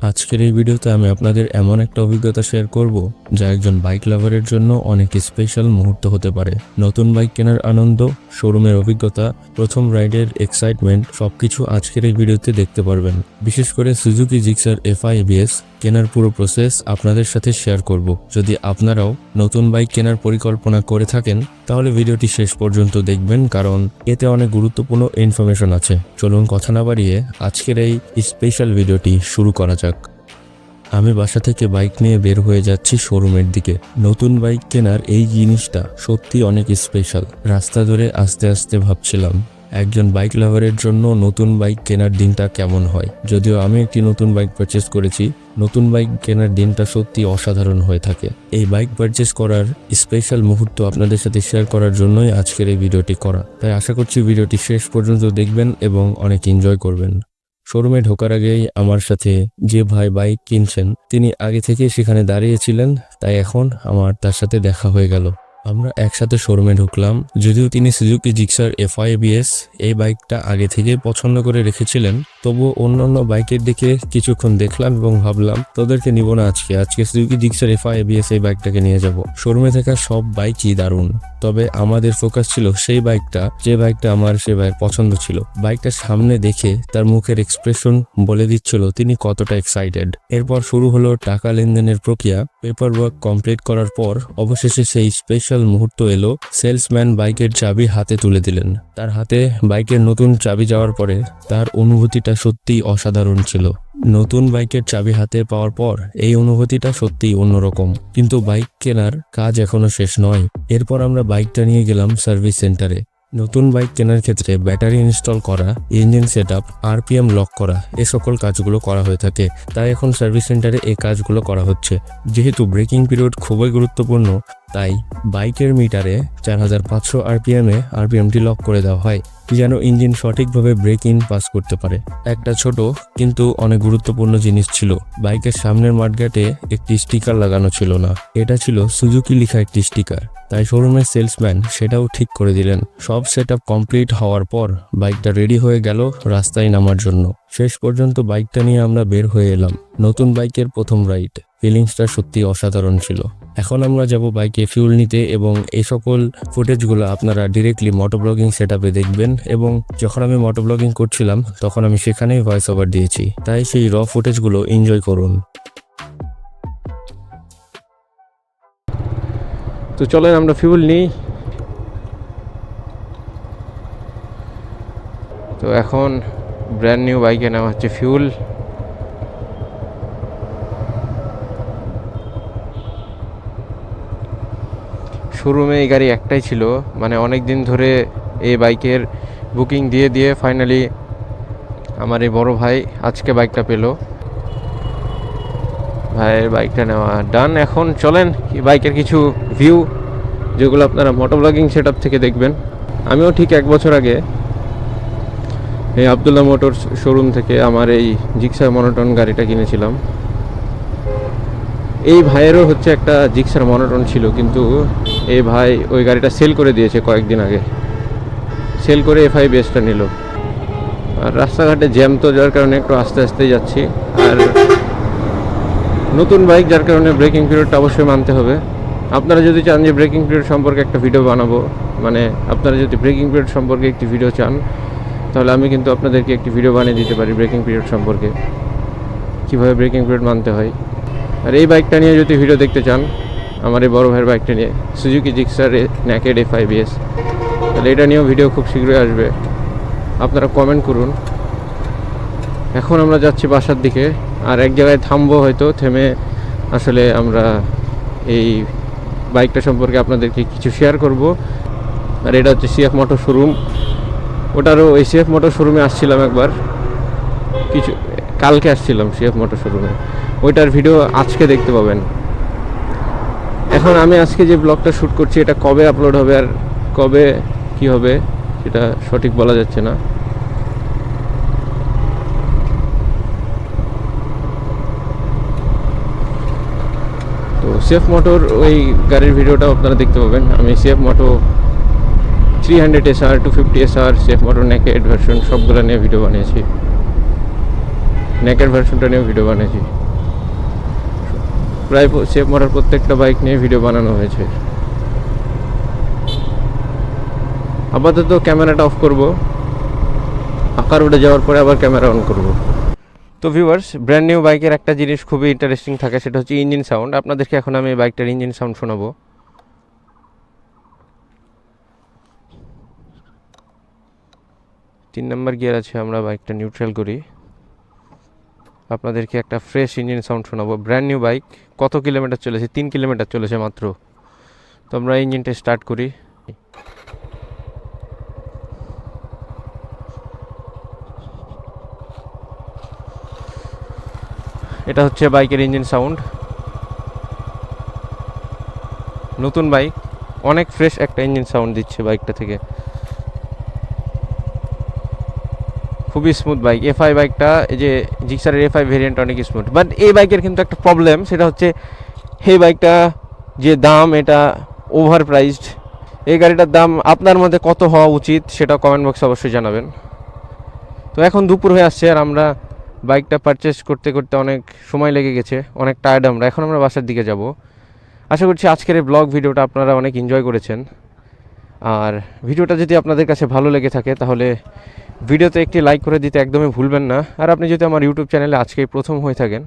আজকের এই ভিডিওতে আমি আপনাদের এমন একটা অভিজ্ঞতা শেয়ার করব যা একজন বাইক লাভারের জন্য অনেক স্পেশাল মুহূর্ত হতে পারে। নতুন বাইক কেনার আনন্দ, শোরুমের অভিজ্ঞতা, প্রথম রাইডের এক্সাইটমেন্ট সবকিছু আজকের এই ভিডিওতে দেখতে পারবেন। বিশেষ করে সুজুকি জিক্সার FI ABS কেনার পুরো প্রসেস আপনাদের সাথে শেয়ার করব। যদি আপনারাও নতুন বাইক কেনার পরিকল্পনা করে থাকেন তাহলে ভিডিওটি শেষ পর্যন্ত দেখবেন, কারণ এতে অনেক গুরুত্বপূর্ণ ইনফরমেশন আছে। চলুন কথা না বাড়িয়ে আজকের এই স্পেশাল ভিডিওটি শুরু করা যাক। আমি বাসা থেকে বাইক নিয়ে বের হয়ে যাচ্ছি শোরুমের দিকে। নতুন বাইক কেনার এই জিনিসটা সত্যি অনেক স্পেশাল। রাস্তা ধরে আস্তে আস্তে ভাবছিলাম একজন বাইক লাভারের জন্য নতুন বাইক কেনার দিনটা কেমন হয়। যদিও আমি একটি নতুন বাইক পারচেস করেছি, নতুন বাইক কেনার দিনটা সত্যি অসাধারণ হয়ে থাকে। এই বাইক পারচেস করার স্পেশাল মুহূর্ত আপনাদের সাথে শেয়ার করার জন্যই আজকের এই ভিডিওটি করা। তাই আশা করছি ভিডিওটি শেষ পর্যন্ত দেখবেন এবং অনেক এনজয় করবেন। শোরুমে ঢোকার আগেই আমার সাথে যে ভাই বাইক কিনছেন তিনি আগে থেকে সেখানে দাঁড়িয়েছিলেন, তাই এখন আমার তার সাথে দেখা হয়ে গেল। আমরা একসাথে শোরুমে ঢুকলাম। যদিও তিনি সুজুকি জিক্সার FI ABS এই বাইকটা আগে থেকে পছন্দ করে রেখেছিলেন, তবুও অন্যান্য বাইকের দিকে কিছুক্ষণ দেখলাম এবং ভাবলাম তোদেরকে নিব না আজকে সুজুকি জিক্সার FI ABS এই বাইকটাকে নিয়ে যাব। শোরুমে থাকা সব বাইকই দারুণ, তবে আমাদের ফোকাস ছিল সেই বাইকটা যে বাইকটা আমার সে বাইক পছন্দ ছিল। বাইকটা সামনে দেখে তার মুখের এক্সপ্রেশন বলে দিচ্ছিল তিনি কতটা এক্সাইটেড। এরপর শুরু হলো টাকা লেনদেনের প্রক্রিয়া। পেপার ওয়ার্ক কমপ্লিট করার পর অবশেষে সেই স্পেশাল মুহূর্ত এলো। সেলসম্যান বাইকের চাবি হাতে তুলে দিলেন। তার হাতে বাইকের নতুন চাবি যাওয়ার পরে তার অনুভূতিটা সত্যিই অসাধারণ ছিল। নতুন বাইকের চাবি হাতে পাওয়ার পর এই অনুভূতিটা সত্যিই অন্যরকম। কিন্তু বাইক কেনার কাজ এখনো শেষ নয়। এরপর আমরা বাইকটা নিয়ে গেলাম সার্ভিস সেন্টারে। নতুন বাইক কেনার ক্ষেত্রে ব্যাটারি ইনস্টল করা, ইঞ্জিন সেটআপ, RPM লক করা এ সকল কাজগুলো করা হয়ে থাকে। তাই এখন সার্ভিস সেন্টারে এই কাজগুলো করা হচ্ছে। যেহেতু ব্রেকিং পিরিয়ড খুবই গুরুত্বপূর্ণ, তাই বাইকের মিটারে 4500 RPM-এ RPMটি লক করে দেওয়া হয় যেন ইঞ্জিন সঠিকভাবে ব্রেক ইন পাস করতে পারে। একটা ছোট কিন্তু অনেক গুরুত্বপূর্ণ জিনিস ছিল, বাইকের সামনের মাঠগাটে একটি স্টিকার লাগানো ছিল না। এটা ছিল সুজুকি লেখা একটি স্টিকার, তাই শোরুমের সেলসম্যান সেটাও ঠিক করে দিলেন। সব সেটআপ কমপ্লিট হওয়ার পর বাইকটা রেডি হয়ে গেল রাস্তায় নামার জন্য। শেষ পর্যন্ত বাইকটা নিয়ে আমরা বের হয়ে এলাম। নতুন বাইকের প্রথম রাইড, ফিলিংসটা সত্যি অসাধারণ ছিল। এখন আমরা যাব বাইকে ফিউল নিতে এবং এই সকল ফুটেজগুলো আপনারা ডিরেক্টলি মোটোব্লগিং সেটআপে দেখবেন। এবং যখন আমি মোটোব্লগিং করছিলাম তখন আমি সেখানেই ভয়েস ওভার দিয়েছি, তাই সেই র ফুটেজগুলো এনজয় করুন। তো চলেন আমরা ফিউল নিই। তো এখন ব্র্যান্ড নিউ বাইকে নেওয়া হচ্ছে ফিউল। শোরুমে এই গাড়ি একটাই ছিল, মানে অনেক দিন ধরে এই বাইকের বুকিং দিয়ে দিয়ে ফাইনালি আমার এই বড় ভাই আজকে বাইকটা পেল। ভাইয়ের বাইকটা নেওয়া ডান। এখন চলেন এই বাইকের কিছু ভিউ যেগুলো আপনারা মোটোব্লগিং সেটআপ থেকে দেখবেন। আমিও ঠিক 1 বছর আগে এই আবদুল্লাহ মোটরস শোরুম থেকে আমার এই জিক্সার মনোটন গাড়িটা কিনেছিলাম। এই ভাইয়েরও হচ্ছে একটা জিক্সার মনোটন ছিল, কিন্তু এই ভাই ওই গাড়িটা সেল করে দিয়েছে কয়েকদিন আগে। সেল করে FI ABS-টা নিল। আর রাস্তাঘাটে জ্যাম তো, যার কারণে একটু আস্তে আস্তে যাচ্ছি। আর নতুন বাইক যার কারণে ব্রেকিং পিরিয়ডটা অবশ্যই মানতে হবে। আপনারা যদি চান যে ব্রেকিং পিরিয়ড সম্পর্কে একটা ভিডিও বানাবো, মানে আপনারা যদি ব্রেকিং পিরিয়ড সম্পর্কে একটি ভিডিও চান, তাহলে আমি কিন্তু আপনাদেরকে একটি ভিডিও বানিয়ে দিতে পারি ব্রেকিং পিরিয়ড সম্পর্কে, কীভাবে ব্রেকিং পিরিয়ড মানতে হয়। আর এই বাইকটা নিয়ে যদি ভিডিও দেখতে চান, আমার এই বড় ভাইয়ের বাইকটা নিয়ে Suzuki Gixxer naked FI ABS, তাহলে এটা নিয়েও ভিডিও খুব শীঘ্রই আসবে। আপনারা কমেন্ট করুন। এখন আমরা যাচ্ছি বাসার দিকে, আর এক জায়গায় থামবো হয়তো, থেমে আসলে আমরা এই বাইকটা সম্পর্কে আপনাদেরকে কিছু শেয়ার করব। আর এটা হচ্ছে CF মোটর শোরুম। ওটারও ওই CF মোটর শোরুমে আসছিলাম একবার, কালকে আসছিলাম CF মোটর শোরুমে। ওইটার ভিডিও আজকে দেখতে পাবেন। এখন আমি আজকে যে ব্লগটা শ্যুট করছি এটা কবে আপলোড হবে আর কবে কি হবে সেটা সঠিক বলা যাচ্ছে না। তো CF মোটর ওই গাড়ির ভিডিওটাও আপনারা দেখতে পাবেন। আমি CF মোটো 300 SR 250 SR CF motor naked version সবগুলো নিয়ে ভিডিও বানিয়েছি। নেকের ভার্সনটা নিয়েও ভিডিও বানিয়েছি। প্রায় সেফ মডেল প্রত্যেকটা বাইক নিয়ে ভিডিও বানানো হয়েছে। আপাতত ক্যামেরাটা অফ করব, আকার উঠে যাওয়ার পরে আবার ক্যামেরা অন করব। তো ভিউয়ার্স, ব্র্যান্ড নিউ বাইকের একটা জিনিস খুবই ইন্টারেস্টিং থাকে, সেটা হচ্ছে ইঞ্জিন সাউন্ড। আপনাদেরকে এখন আমি এই বাইকটার ইঞ্জিন সাউন্ড শোনাবো। 3 নাম্বার গিয়ার আছে, আমরা বাইকটা নিউট্রাল করি। আপনাদেরকে একটা ফ্রেশ ইঞ্জিন সাউন্ড শোনাবো। ব্র্যান্ড নিউ বাইক, কত কিলোমিটার চলেছে? 3 কিলোমিটার চলেছে মাত্র। তো আমরা ইঞ্জিনটা স্টার্ট করি। এটা হচ্ছে বাইকের ইঞ্জিন সাউন্ড। নতুন বাইক, অনেক ফ্রেশ একটা ইঞ্জিন সাউন্ড দিচ্ছে বাইকটা থেকে, খুবই স্মুথ বাইক। এফআই বাইকটা, এই যে জিক্সারের এফআই ভেরিয়েন্ট অনেক স্মুথ। বাট এই বাইকের কিন্তু একটা প্রবলেম, সেটা হচ্ছে এই বাইকটা যে দাম, এটা ওভার প্রাইসড। এই গাড়িটার দাম আপনার মধ্যে কত হওয়া উচিত সেটা কমেন্ট বক্সে অবশ্যই জানাবেন। তো এখন দুপুর হয়ে আসছে আর আমরা বাইকটা পারচেস করতে করতে অনেক সময় লেগে গেছে, অনেক টায়ার্ড আমরা। এখন আমরা বাসার দিকে যাব। আশা করছি আজকের এই ব্লগ ভিডিওটা আপনারা অনেক এনজয় করেছেন। আর ভিডিওটা যদি আপনাদের কাছে ভালো লেগে থাকে তাহলে ভিডিওতে একটি লাইক করে দিতে একদমই ভুলবেন না। আর আপনি যদি আমার ইউটিউব চ্যানেলে আজকেই প্রথম হয়ে থাকেন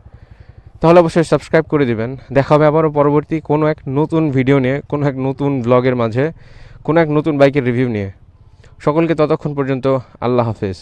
তাহলে অবশ্যই সাবস্ক্রাইব করে দিবেন। দেখা হবে আবারও পরবর্তী কোনো এক নতুন ভিডিও নিয়ে, কোনো এক নতুন ব্লগের মাঝে, কোনো এক নতুন বাইকের রিভিউ নিয়ে। সকলকে ততক্ষণ পর্যন্ত আল্লাহ হাফেজ।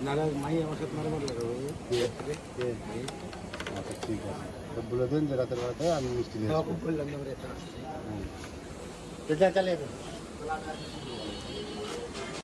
নাহলে মাই আমার সাথে মারা মারা আচ্ছা ঠিক আছে, তো বলে দিন যে রাতের বেলাতে আমি মিষ্টি নিয়ে আসবো। বললাম না